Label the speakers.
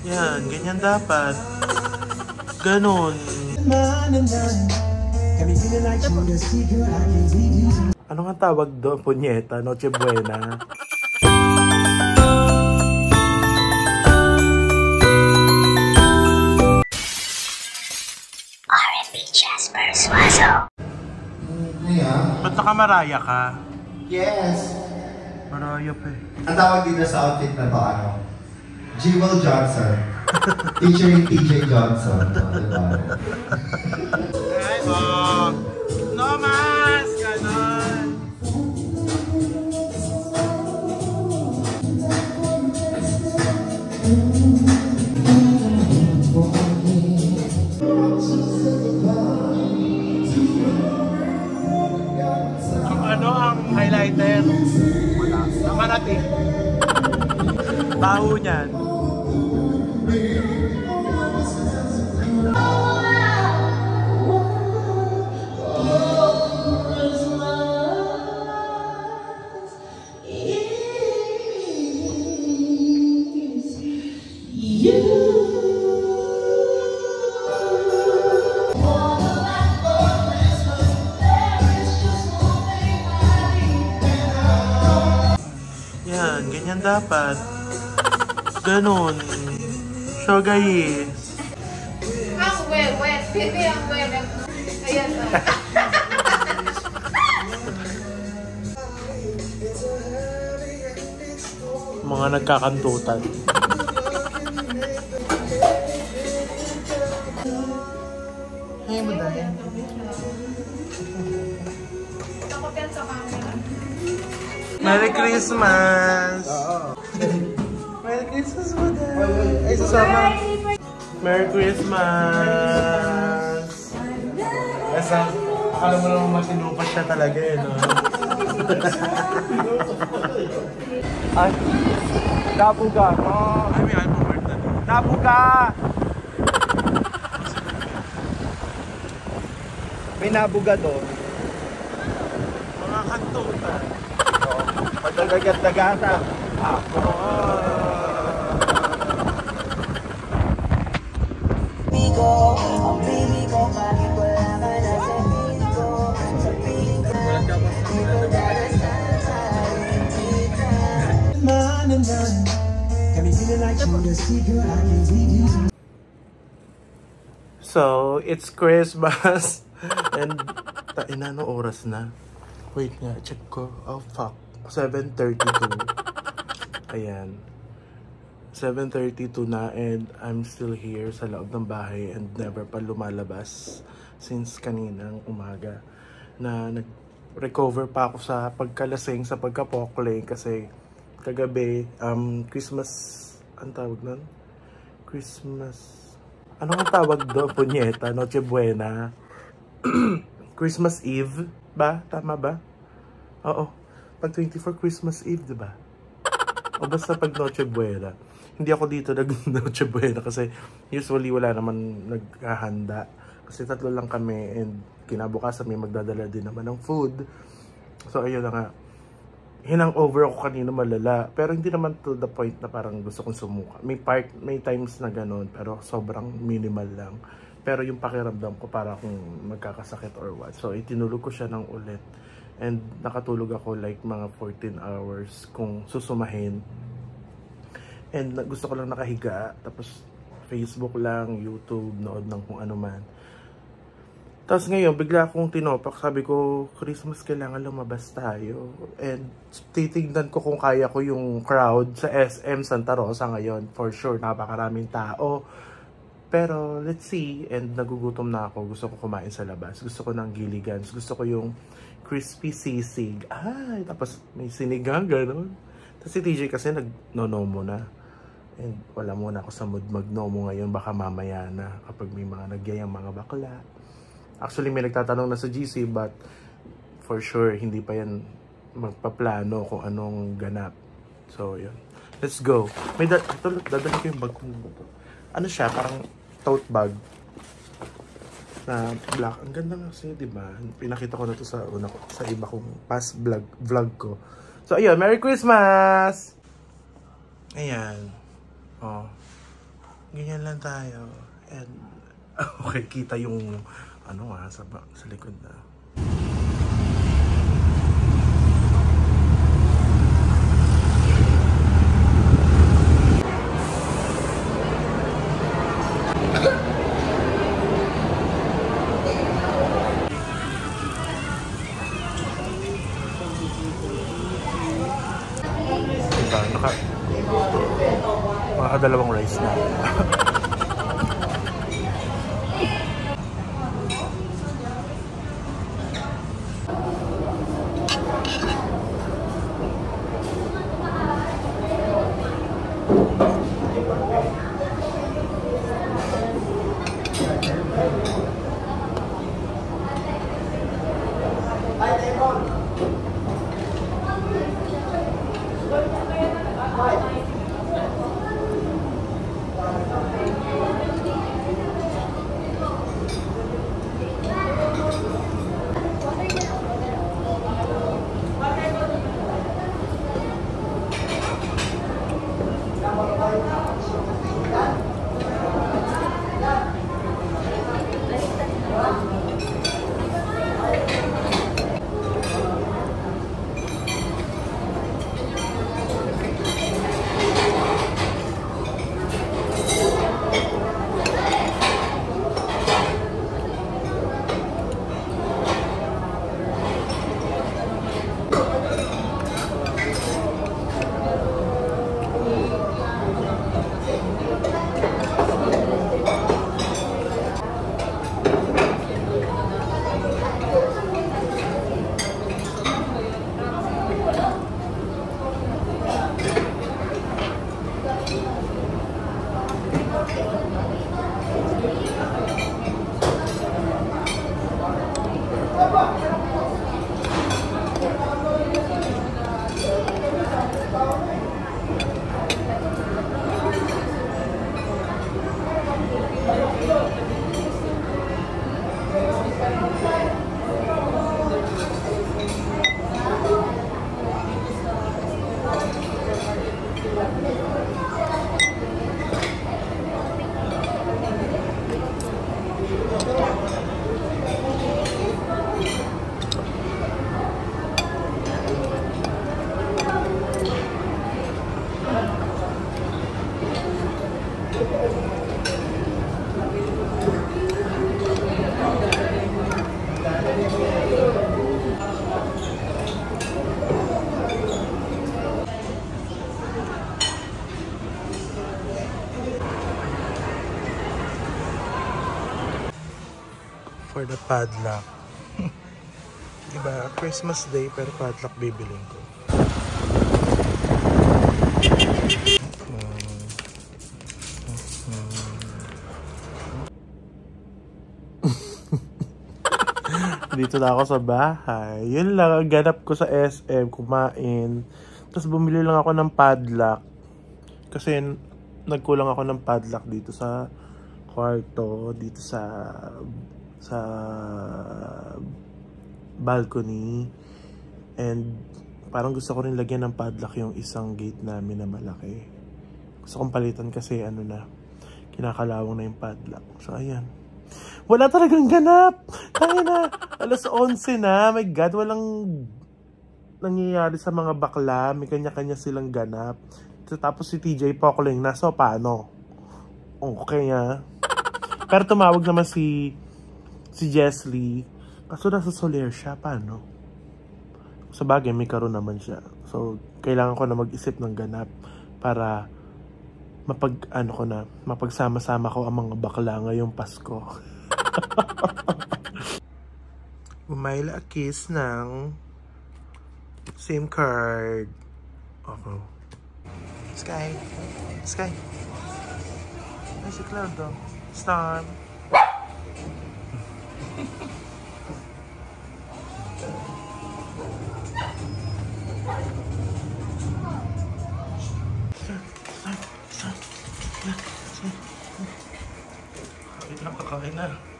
Speaker 1: Yan, ganyan dapat. Ganon. Ano nga tawag doon? Punyeta, Noche Buena.
Speaker 2: R&B Jasper Suazo.
Speaker 1: Ba't nakamaraya ka?
Speaker 3: Yes.
Speaker 1: Maraya pa eh.
Speaker 3: Ang tawag dito sa outfit na to, ano? Jewel Johnson. Featuring PJ Johnson. Diba?
Speaker 1: Ay, oh. No mas! Ganon. Ano ang highlighter? Wala. Nakarating. Baho niyan. Yan, ganyan dapat. Ganon. So guys.
Speaker 4: Ang wet. Hindi ang wet. Ayan o.
Speaker 1: Mga nagkakantutan. Hey, madaya.
Speaker 4: Takot yan sa camera.
Speaker 1: Merry Christmas! Merry Christmas, madaya. Ay, sasama. Merry Christmas! Esa, akala mo naman matinupas siya talaga eh, no? Ay, nabuga. Oh, ay, may album art na. Nabuga!
Speaker 3: May nabuga doon.
Speaker 1: Mga kantutan.
Speaker 3: Madagagat-dagata.
Speaker 2: Ang baby ko, bakit wala ka na sa piling ko? Sa piling ko, di ko darasal sa kita.
Speaker 1: So, it's Christmas. And, ina, no oras na? Wait nga, check ko. Oh, fuck. 7:32. Ayan. 7:32 na and I'm still here sa loob ng bahay and never pa lumalabas since kaninang umaga na nag-recover pa ako sa pagkalasing, sa pagkapokling kasi kagabi, Christmas, ang tawag nun? Christmas, ano ang tawag doon? Punyeta, Noche Buena. Christmas Eve ba? Tama ba? Oo. Pag 24 Christmas Eve, diba? O basta pag Noche Buena. Hindi ako dito nag-Noche Buena kasi usually wala naman naghahanda. Kasi tatlo lang kami and kinabukasan may magdadala din naman ng food. So ayun na nga. Hinang-over ako kanina malala. Pero hindi naman to the point na parang gusto kong sumuka. May times na ganun pero sobrang minimal lang. Pero yung pakiramdam ko para kung magkakasakit or what. So itinulog ko siya ng ulit. And nakatulog ako like mga 14 hours kung susumahin. And gusto ko lang nakahiga. Tapos Facebook lang, YouTube, nood ng kung ano man. Tapos ngayon, bigla akong tinopak. Sabi ko, Christmas kailangan lumabas tayo. And titignan ko kung kaya ko yung crowd sa SM Santa Rosa ngayon. For sure, napakaraming tao. Pero let's see. And nagugutom na ako. Gusto ko kumain sa labas. Gusto ko ng giligans. Gusto ko yung crispy sisig. Ay, tapos may sinigang, gano'n. Tapos si TJ kasi nag-nono na. And wala muna ako sa mood mag-nomo ngayon. Baka mamaya na kapag may mga nagyayang mga bakla. Actually, may nagtatanong na sa GC but for sure, hindi pa yan magpaplano kung anong ganap. So, yun. Let's go. May dadali ko yung bag ko. Ano siya? Parang tote bag na black. Ang ganda nga kasi, di ba? Pinakita ko na to sa iba kong past vlog ko. So, ayun. Merry Christmas! Ayan. Oh. Ganyan lang tayo. And, okay, kita yung, ano nga, sa likod na. Diba, nakadalawang rice na. For the padlock. Diba? Christmas Day pero padlock bibiling ko. Dito na ako sa bahay. Yun lang ang ganap ko sa SM, kumain. Tapos bumili lang ako ng padlock. Kasi nagkulang ako ng padlock dito sa kwarto, dito sa balcony. And parang gusto ko rin lagyan ng padlock yung isang gate namin na malaki. Gusto kong palitan kasi ano na, kinakalawang na yung padlock. So ayan. Wala talagang ganap! Kaya na, alas 11 na. My God, walang nangyayari sa mga bakla. May kanya-kanya silang ganap. Tapos si TJ Pokling na, so paano? Okay ha. Pero tumawag naman si Jesly. Kaso nasa Soler siya, paano? Sa bagay, may karoon naman siya. So, kailangan ko na mag-isip ng ganap para mapagsama-sama ko ang mga bakla ngayong Pasko. Umayla a kiss ng SIM card. Okay. Sky. Ay, si Cloud daw. Storm. Kakain na.